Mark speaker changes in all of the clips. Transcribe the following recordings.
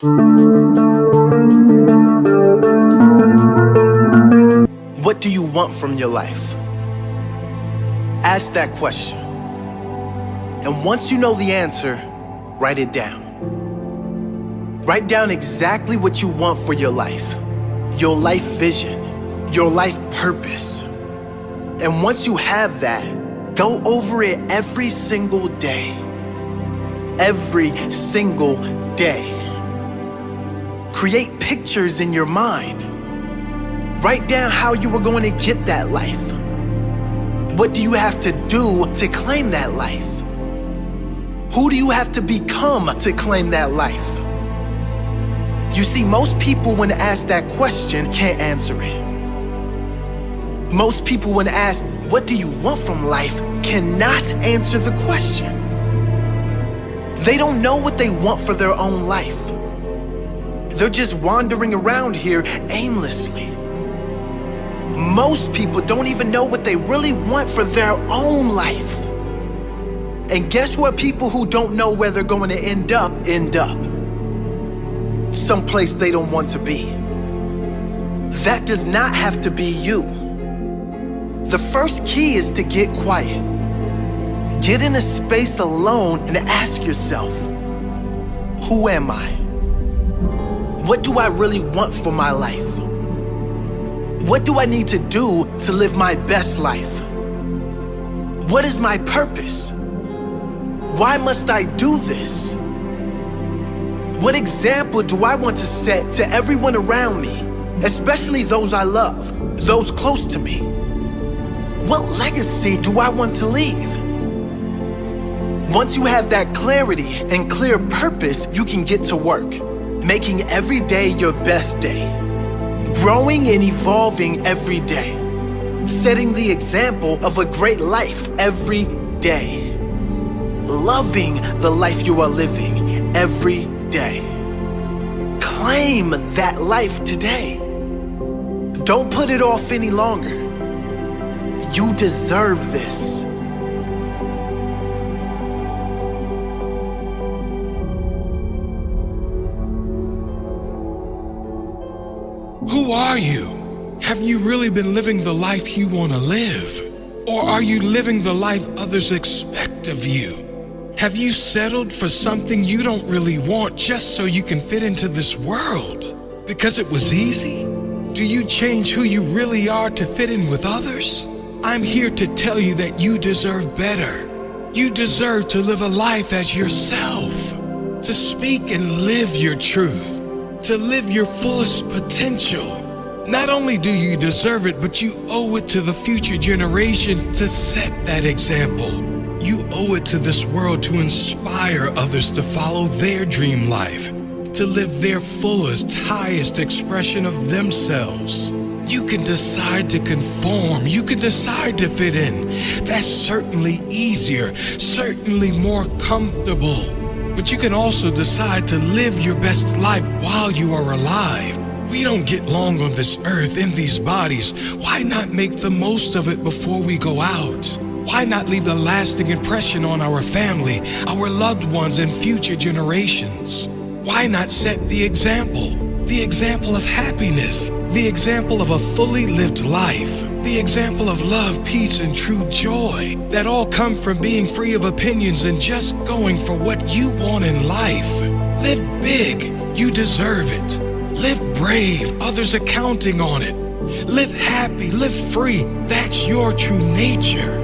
Speaker 1: What do you want from your life? Ask that question. And once you know the answer, write it down. Write down exactly what you want for your life vision, your life purpose. And once you have that, go over it every single day. Every single day. Create pictures in your mind. Write down how you were going to get that life. What do you have to do to claim that life? Who do you have to become to claim that life? You see, most people when asked that question can't answer it. Most people when asked, what do you want from life, cannot answer the question. They don't know what they want for their own life. They're just wandering around here aimlessly. Most people don't even know what they really want for their own life. And guess what? People who don't know where they're going to end up. Someplace they don't want to be. That does not have to be you. The first key is to get quiet. Get in a space alone and ask yourself, who am I? What do I really want for my life? What do I need to do to live my best life? What is my purpose? Why must I do this? What example do I want to set to everyone around me, especially those I love, those close to me? What legacy do I want to leave? Once you have that clarity and clear purpose, you can get to work, making every day your best day, growing and evolving every day, setting the example of a great life every day, loving the life you are living every day. Claim that life today. Don't put it off any longer. You deserve this.
Speaker 2: Who are you? Have you really been living the life you want to live? Or are you living the life others expect of you? Have you settled for something you don't really want just so you can fit into this world? Because it was easy? Do you change who you really are to fit in with others? I'm here to tell you that you deserve better. You deserve to live a life as yourself, to speak and live your truth, to live your fullest potential. Not only do you deserve it, but you owe it to the future generations to set that example. You owe it to this world to inspire others to follow their dream life, to live their fullest, highest expression of themselves. You can decide to conform. You can decide to fit in. That's certainly easier, certainly more comfortable. But you can also decide to live your best life while you are alive. We don't get long on this earth in these bodies. Why not make the most of it before we go out? Why not leave a lasting impression on our family, our loved ones, and future generations? Why not set the example of happiness, the example of a fully lived life, the example of love, peace, and true joy that all come from being free of opinions and just going for what you want in life. Live big, you deserve it. Live brave, others are counting on it. Live happy, live free, that's your true nature.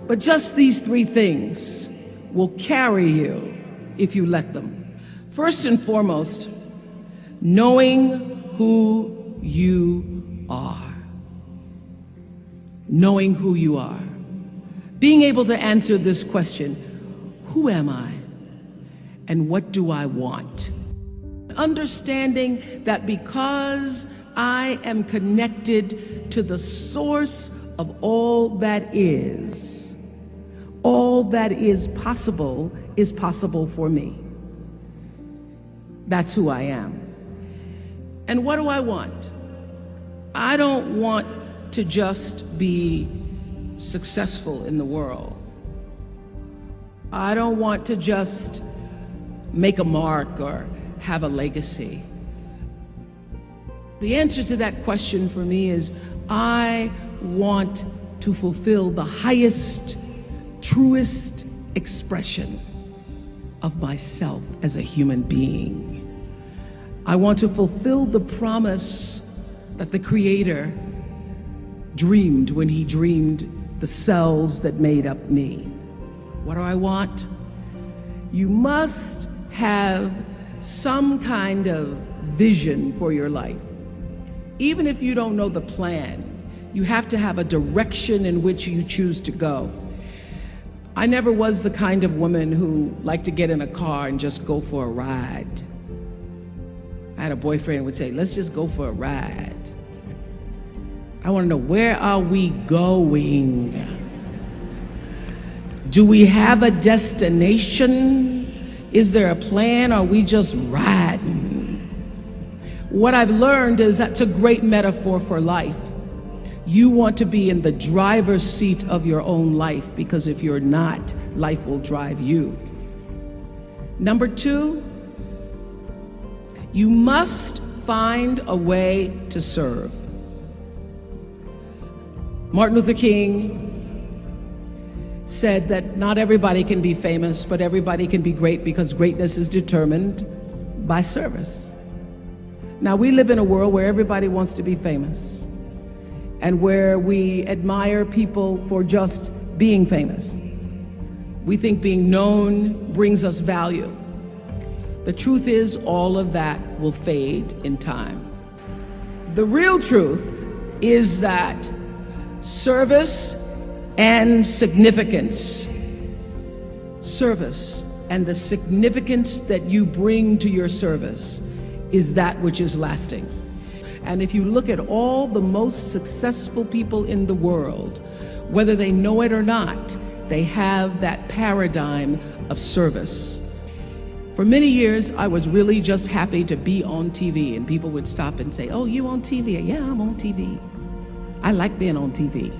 Speaker 3: But just these three things will carry you if you let them. First and foremost, knowing who you are. Knowing who you are. Being able to answer this question, who am I? And what do I want? Understanding that because I am connected to the source of all that is possible for me. That's who I am. And what do I want? I don't want to just be successful in the world. I don't want to just make a mark or have a legacy. The answer to that question for me is I want to fulfill the highest, truest expression of myself as a human being. I want to fulfill the promise that the Creator dreamed when He dreamed the cells that made up me. What do I want? You must have some kind of vision for your life. Even if you don't know the plan, you have to have a direction in which you choose to go. I never was the kind of woman who liked to get in a car and just go for a ride. I had a boyfriend who would say, let's just go for a ride. I want to know, where are we going? Do we have a destination? Is there a plan? Or are we just riding? What I've learned is that's a great metaphor for life. You want to be in the driver's seat of your own life, because if you're not, life will drive you. Number two, you must find a way to serve. Martin Luther King said that not everybody can be famous, but everybody can be great, because greatness is determined by service. Now, we live in a world where everybody wants to be famous, and where we admire people for just being famous. We think being known brings us value. The truth is, all of that will fade in time. The real truth is that service and significance, service and the significance that you bring to your service is that which is lasting. And if you look at all the most successful people in the world, whether they know it or not, they have that paradigm of service. For many years, I was really just happy to be on TV, and people would stop and say, oh, you on TV? Yeah, I'm on TV. I like being on TV.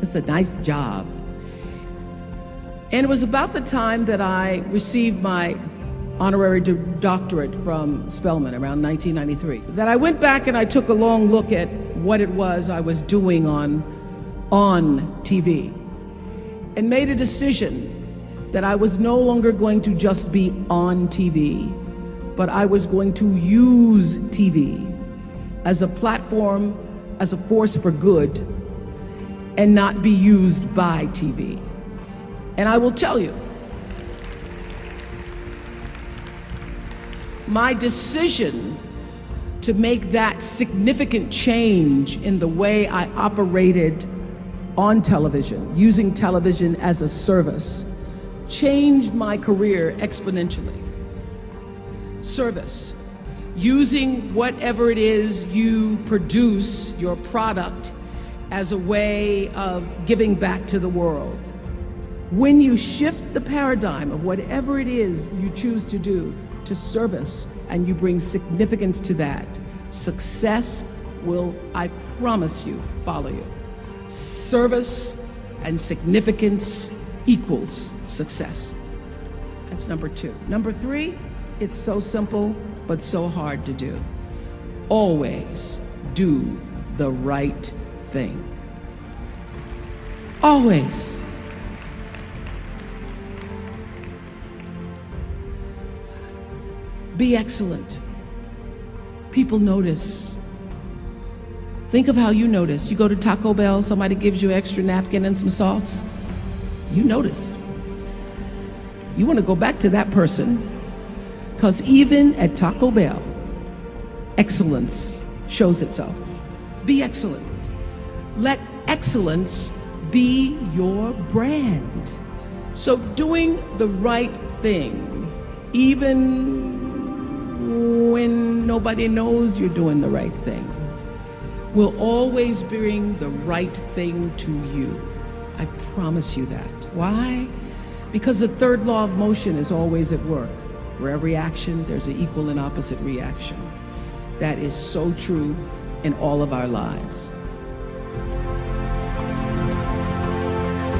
Speaker 3: It's a nice job. And it was about the time that I received my honorary doctorate from Spelman around 1993, that I went back and I took a long look at what it was I was doing on TV, and made a decision that I was no longer going to just be on TV, but I was going to use TV as a platform, as a force for good, and not be used by TV. And I will tell you, my decision to make that significant change in the way I operated on television, using television as a service, changed my career exponentially. Service, using whatever it is you produce, your product, as a way of giving back to the world. When you shift the paradigm of whatever it is you choose to do to service, and you bring significance to that, success will, I promise you, follow you. Service and significance equals success. That's number two. Number three, it's so simple, but so hard to do. Always do the right thing. Always. Be excellent. People notice. Think of how you notice. You go to Taco Bell, somebody gives you an extra napkin and some sauce. You notice. You want to go back to that person, because even at Taco Bell, excellence shows itself. Be excellent. Let excellence be your brand. So doing the right thing, even when nobody knows you're doing the right thing. will always bring the right thing to you. I promise you that. Why? Because the third law of motion is always at work. For every action, there's an equal and opposite reaction. That is so true in all of our lives.